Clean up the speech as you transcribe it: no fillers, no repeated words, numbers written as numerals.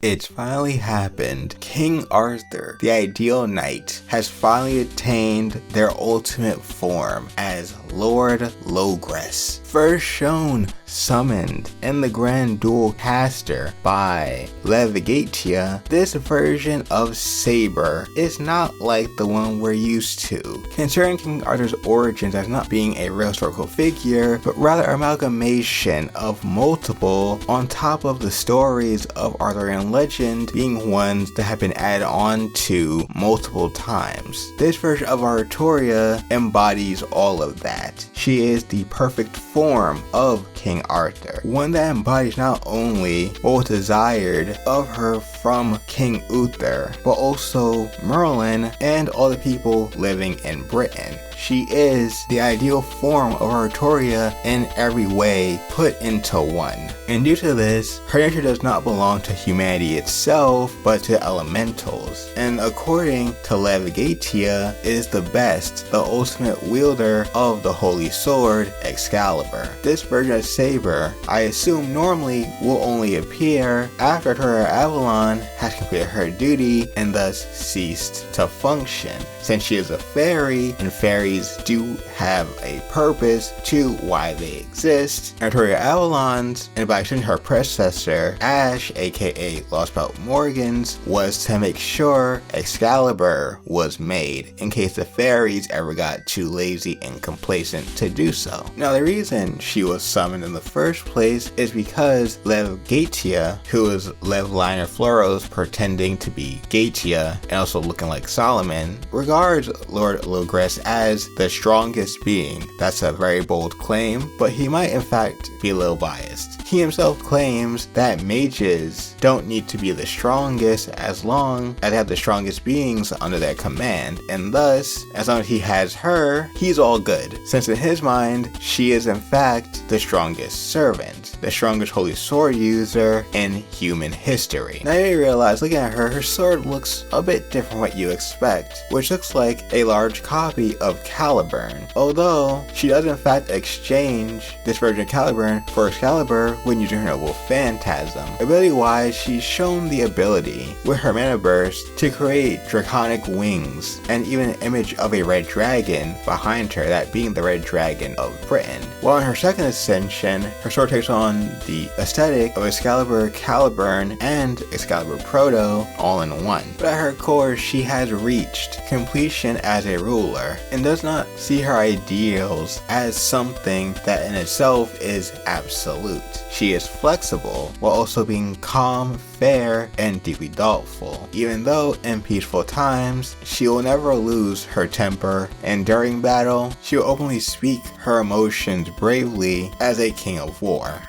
It's finally happened. King Arthur, the ideal knight, has finally attained their ultimate form as Lord Logres. First shown summoned in the Grand Duel Caster by Levigatia, this version of Saber is not like the one we're used to. Considering King Arthur's origins as not being a real historical figure, but rather amalgamation of multiple on top of the stories of Arthurian legend being ones that have been added on to multiple times. This version of Arturia embodies all of that. She is the perfect form of King Arthur, one that embodies not only what was desired of her from King Uther, but also Merlin and all the people living in Britain. She is the ideal form of Arturia in every way put into one. And due to this, her nature does not belong to humanity itself, but to elementals. And according to Levigatia, is the best, the ultimate wielder of the holy sword, Excalibur. This version of Saber, I assume normally will only appear after Arturia Avalon has completed her duty and thus ceased to function. Since she is a fairy, and fairies do have a purpose to why they exist, Arturia Avalon's, and by extension her predecessor, Ash, aka Lost Belt Morgan's, was to make sure Excalibur was made in case the fairies ever got too lazy and complacent to do so. Now the reason she was summoned in the first place is because Levigatia, who is Lev Liner Floros pretending to be Gatia and also looking like Solomon, regards Lord Logres as the strongest being. That's a very bold claim, but he might in fact be a little biased. He himself claims that mages don't need to be the strongest as long as they have the strongest beings under their command, and thus, as long as he has her, he's all good, since in his mind, she is in fact the strongest servant, the strongest holy sword user in human history. Now you realize, looking at her, her sword looks a bit different from what you expect, which looks like a large copy of Caliburn, although she does in fact exchange this version of Caliburn for Excalibur when using her noble phantasm. Ability wise, she's shown the ability with her mana burst to create draconic wings and even an image of a red dragon behind her, that being the red dragon of Britain. While in her second ascension, her sword takes on the aesthetic of Excalibur, Caliburn, and Excalibur Proto all in one. But at her core, she has reached completion as a ruler and does not see her ideals as something that in itself is absolute. She is flexible while also being calm, fair, and deeply thoughtful. Even though in peaceful times, she will never lose her temper, and during battle, she will openly speak her emotions bravely as a king of war.